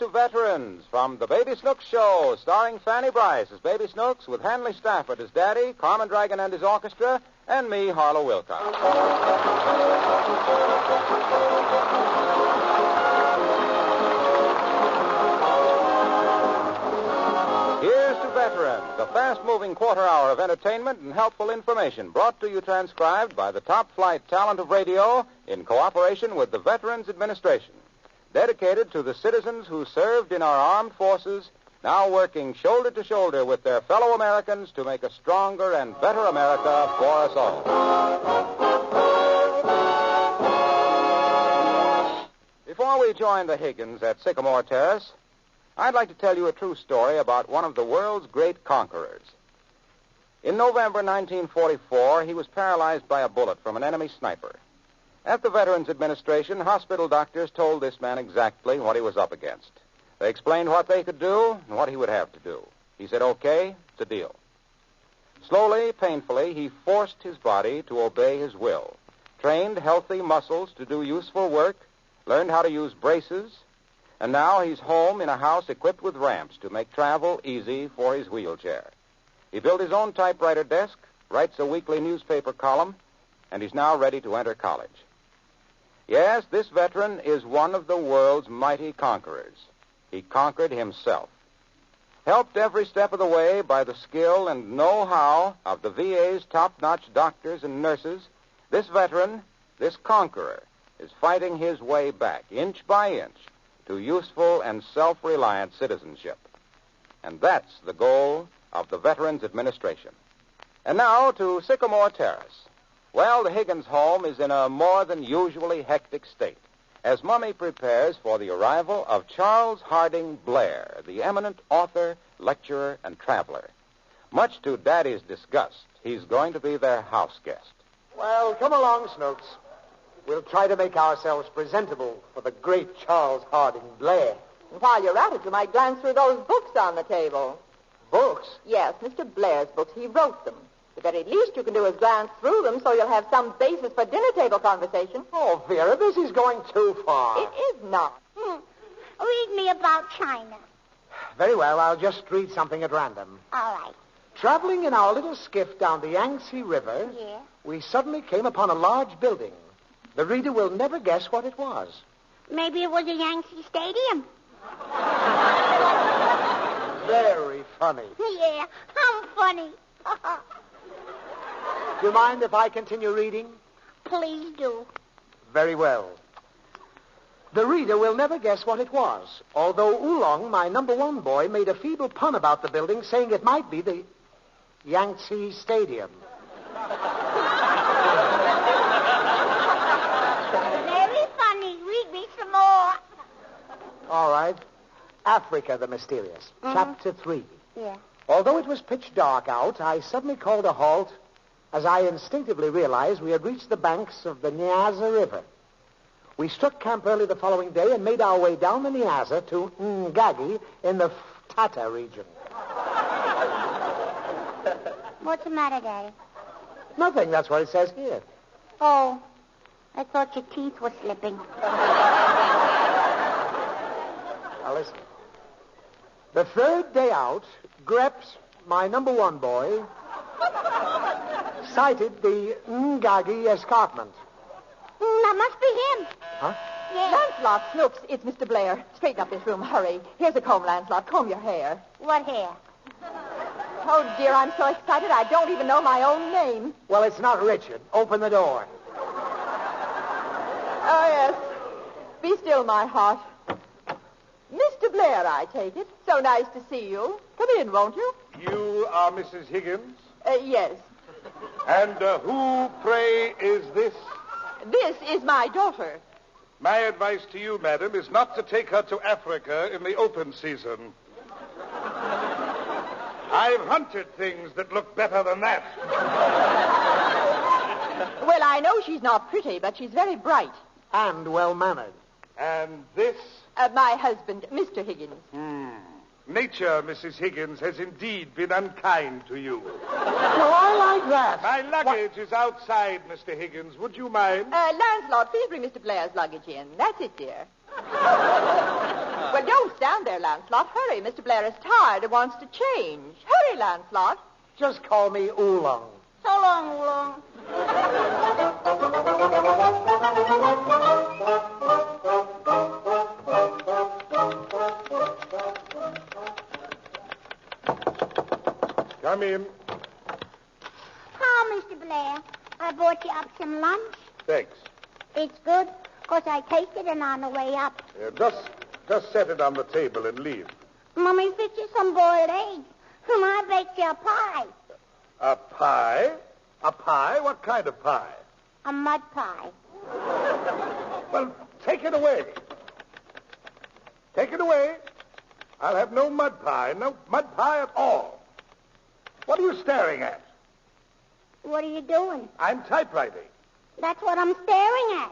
to Veterans from the Baby Snooks Show, starring Fanny Brice as Baby Snooks, with Hanley Stafford as Daddy, Carmen Dragon and his orchestra, and me, Harlow Wilcox. Here's to Veterans, a fast-moving quarter hour of entertainment and helpful information brought to you transcribed by the top-flight talent of radio in cooperation with the Veterans Administration. Dedicated to the citizens who served in our armed forces, now working shoulder to shoulder with their fellow Americans to make a stronger and better America for us all. Before we join the Higgins at Sycamore Terrace, I'd like to tell you a true story about one of the world's great conquerors. In November 1944, he was paralyzed by a bullet from an enemy sniper. At the Veterans Administration, hospital doctors told this man exactly what he was up against. They explained what they could do and what he would have to do. He said, okay, it's a deal. Slowly, painfully, he forced his body to obey his will, trained healthy muscles to do useful work, learned how to use braces, and now he's home in a house equipped with ramps to make travel easy for his wheelchair. He built his own typewriter desk, writes a weekly newspaper column, and he's now ready to enter college. Yes, this veteran is one of the world's mighty conquerors. He conquered himself. Helped every step of the way by the skill and know-how of the VA's top-notch doctors and nurses, this veteran, this conqueror, is fighting his way back, inch by inch, to useful and self-reliant citizenship. And that's the goal of the Veterans Administration. And now to Sycamore Terrace. Well, the Higgins home is in a more than usually hectic state as Mummy prepares for the arrival of Charles Harding Blair, the eminent author, lecturer, and traveler. Much to Daddy's disgust, he's going to be their house guest. Well, come along, Snooks. We'll try to make ourselves presentable for the great Charles Harding Blair. While you're at it, you might glance through those books on the table. Books? Yes, Mr. Blair's books. He wrote them. The very least you can do is glance through them so you'll have some basis for dinner table conversation. Oh, Vera, this is going too far. It is not. Read me about China. Very well, I'll just read something at random. All right. Traveling in our little skiff down the Yangtze River, Yeah? we suddenly came upon a large building. The reader will never guess what it was. Maybe it was a Yankee Stadium. Very funny. Yeah, I'm funny. Do you mind if I continue reading? Please do. Very well. The reader will never guess what it was, although Oolong, my number one boy, made a feeble pun about the building, saying it might be the Yangtze Stadium. Very funny. Read me some more. All right. Africa the Mysterious, Chapter 3. Yeah. Although it was pitch dark out, I suddenly called a halt as I instinctively realized we had reached the banks of the Niassa River. We struck camp early the following day and made our way down the Niassa to Ngagi in the Tata region. What's the matter, Daddy? Nothing, that's what it says here. Oh, I thought your teeth were slipping. Now listen. The third day out, Greps, my number one boy, sighted the Ngagi escarpment. That must be him. Huh? Yeah. Lancelot, Snooks, it's Mr. Blair. Straighten up this room. Hurry. Here's a comb, Lancelot. Comb your hair. What hair? Oh, dear, I'm so excited I don't even know my own name. Well, it's not Richard. Open the door. Oh, yes. Be still, my heart. Mr. Blair, I take it. So nice to see you. Come in, won't you? You are Mrs. Higgins? Yes. And who, pray, is this? This is my daughter. My advice to you, madam, is not to take her to Africa in the open season. I've hunted things that look better than that. Well, I know she's not pretty, but she's very bright. And well-mannered. And this? My husband, Mr. Higgins. Nature, Mrs. Higgins, has indeed been unkind to you. Well, I like that. My luggage is outside, Mr. Higgins. Would you mind? Lancelot, please bring Mr. Blair's luggage in. That's it, dear. Well, don't stand there, Lancelot. Hurry. Mr. Blair is tired and wants to change. Hurry, Lancelot. Just call me Oolong. So long, Oolong. Come in. How, Mr. Blair? I brought you up some lunch. Thanks. It's good, 'cause I tasted it on the way up. Just set it on the table and leave. Mummy fixed you some boiled eggs, and I baked you a pie. A pie? A pie? What kind of pie? A mud pie. Well, take it away. Take it away. I'll have no mud pie. No mud pie at all. What are you staring at? What are you doing? I'm typewriting. That's what I'm staring at.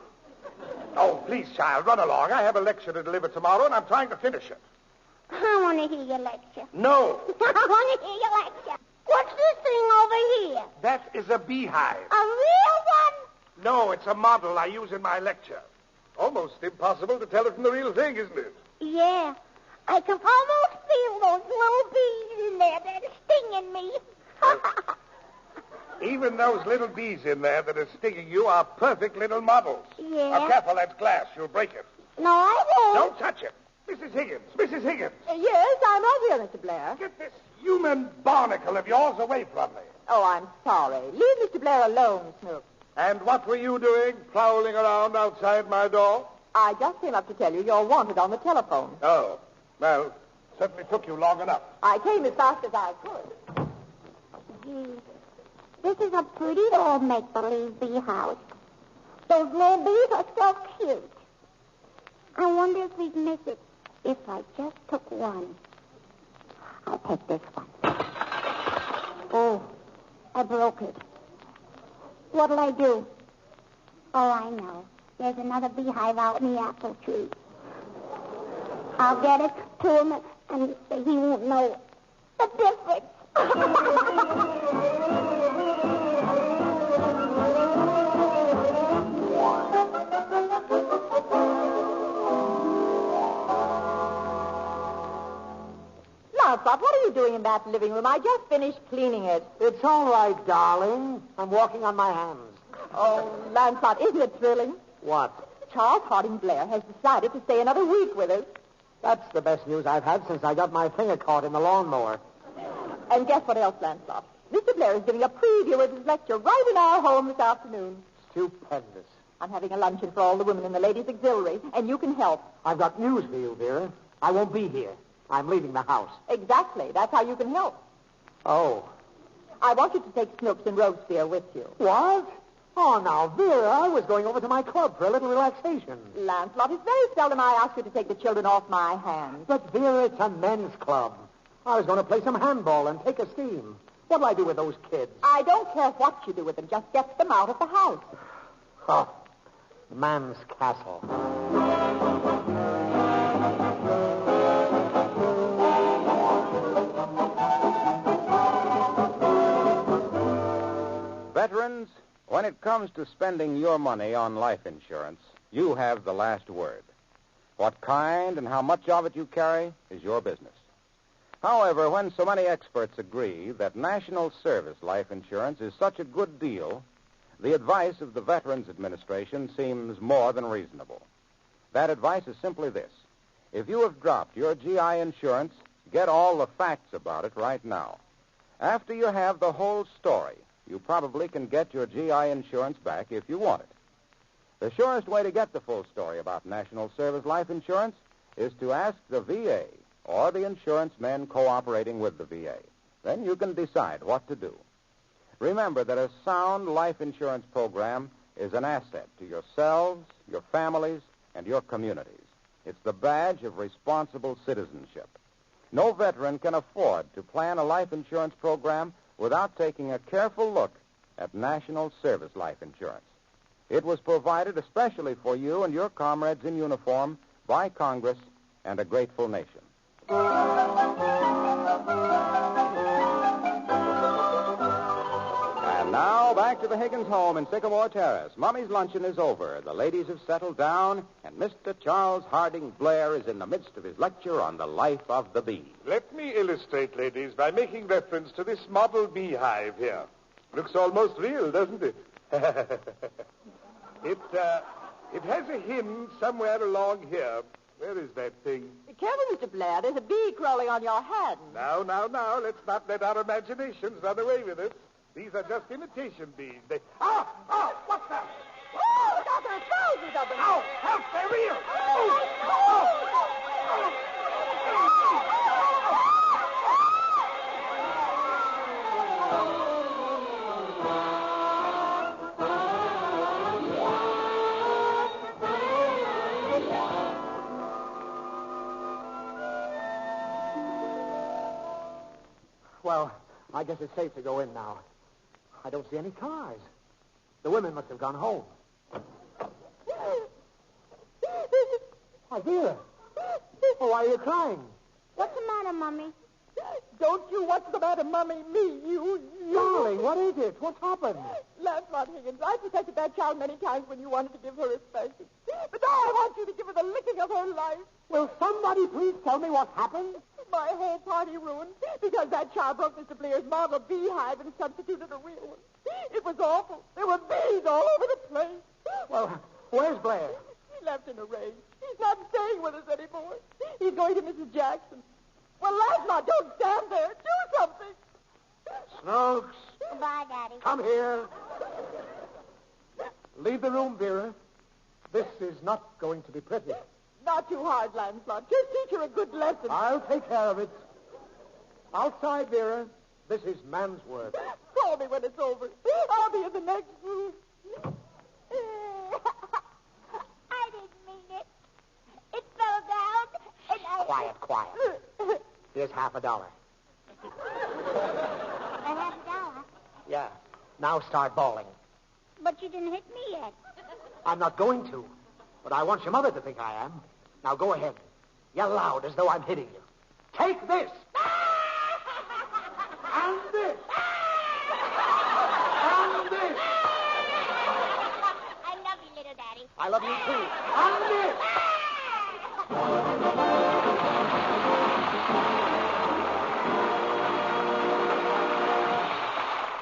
Oh, please, child, run along. I have a lecture to deliver tomorrow, and I'm trying to finish it. I want to hear your lecture. No. I want to hear your lecture. What's this thing over here? That is a beehive. A real one? No, it's a model I use in my lecture. Almost impossible to tell it from the real thing, isn't it? Yeah. I can almost feel those little bees in there that are stinging me. Even those little bees in there that are stinging you are perfect little models. Yeah. Careful, that's glass. You'll break it. No, I won't. Don't touch it. Mrs. Higgins. Mrs. Higgins. Yes, I'm right here, Mr. Blair. Get this human barnacle of yours away from me. Oh, I'm sorry. Leave Mr. Blair alone, Snook. And what were you doing, prowling around outside my door? I just came up to tell you you're wanted on the telephone. Oh, well, certainly took you long enough. I came as fast as I could. Gee, this is a pretty little make-believe bee house. Those little bees are so cute. I wonder if we'd miss it if I just took one. I'll take this one. Oh, I broke it. What'll I do? Oh, I know. There's another beehive out in the apple tree. I'll get it to him, and he won't know the difference. Lancelot, what are you doing in that living room? I just finished cleaning it. It's all right, darling. I'm walking on my hands. Oh, Lancelot, isn't it thrilling? What? Charles Harding Blair has decided to stay another week with us. That's the best news I've had since I got my finger caught in the lawnmower. And guess what else, Lancelot? Mr. Blair is giving a preview of his lecture right in our home this afternoon. Stupendous. I'm having a luncheon for all the women in the ladies' auxiliary, and you can help. I've got news for you, Vera. I won't be here. I'm leaving the house. Exactly. That's how you can help. Oh. I want you to take Snooks and roast beer with you. What? Oh, now, Vera, I was going over to my club for a little relaxation. Lancelot, it's very seldom I ask you to take the children off my hands. But, Vera, it's a men's club. I was going to play some handball and take a steam. What'll I do with those kids? I don't care what you do with them. Just get them out of the house. Oh, man's castle. Veterans, when it comes to spending your money on life insurance, you have the last word. What kind and how much of it you carry is your business. However, when so many experts agree that National Service Life Insurance is such a good deal, the advice of the Veterans Administration seems more than reasonable. That advice is simply this. If you have dropped your GI insurance, get all the facts about it right now. After you have the whole story, you probably can get your GI insurance back if you want it. The surest way to get the full story about National Service Life Insurance is to ask the VA or the insurance men cooperating with the VA. Then you can decide what to do. Remember that a sound life insurance program is an asset to yourselves, your families, and your communities. It's the badge of responsible citizenship. No veteran can afford to plan a life insurance program without taking a careful look at National Service Life Insurance. It was provided especially for you and your comrades in uniform by Congress and a grateful nation. And now, back back to the Higgins home in Sycamore Terrace. Mummy's luncheon is over. The ladies have settled down, and Mr. Charles Harding Blair is in the midst of his lecture on the life of the bee. Let me illustrate, ladies, by making reference to this model beehive here. Looks almost real, doesn't it? It has a hinge somewhere along here. Where is that thing? Be careful, Mr. Blair. There's a bee crawling on your hand. Now. Let's not let our imaginations run away with us. These are just imitation bees. What's that? Oh, look out, there are thousands of them. Ow, help, they're real. Well, I guess it's safe to go in now. I don't see any cars. The women must have gone home. My dear. Oh, why are you crying? What's the matter, Mummy? Don't you what's the matter, Mummy? Me, you. Darling, what is it? What's happened? Lancelot Higgins, I protected that child many times when you wanted to give her a spanking. But now I want you to give her the licking of her life. Will somebody please tell me what happened? My whole party ruined because that child broke Mr. Blair's model beehive and substituted a real one. It was awful. There were bees all over the place. Well, where's Blair? He left in a rage. He's not staying with us anymore. He's going to Mrs. Jackson. Well, Lancelot, don't stand there. Do something. Snooks, Goodbye, Daddy. come here. Leave the room, Vera. This is not going to be pretty. Not too hard, Lancelot. Just teach her a good lesson. I'll take care of it. Outside, Vera. This is man's work. Call me when it's over. I'll be in the next room. I didn't mean it. It fell down, and I... Quiet. Here's $50. $50? Yeah. Now start bawling. But you didn't hit me yet. I'm not going to. But I want your mother to think I am. Now go ahead. Yell loud as though I'm hitting you. Take this! And this! And this! I love you, little Daddy. I love you too. And this!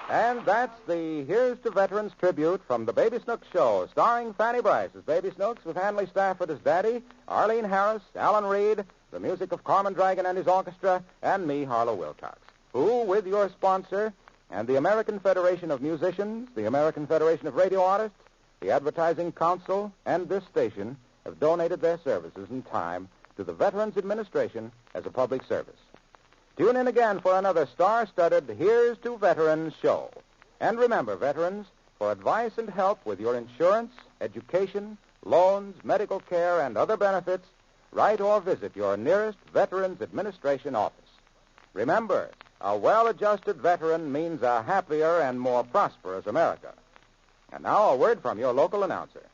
And that's the Here's to Veterans tribute from the Baby Snooks Show, starring Fanny Brice as Baby Snooks, with Hanley Stafford as Daddy, Arlene Harris, Alan Reed, the music of Carmen Dragon and his orchestra, and me, Harlow Wilcox, who, with your sponsor and the American Federation of Musicians, the American Federation of Radio Artists, the Advertising Council, and this station, have donated their services and time to the Veterans Administration as a public service. Tune in again for another star-studded Here's to Veterans show. And remember, veterans, for advice and help with your insurance, education, loans, medical care, and other benefits, write or visit your nearest Veterans Administration office. Remember, a well-adjusted veteran means a happier and more prosperous America. And now a word from your local announcer.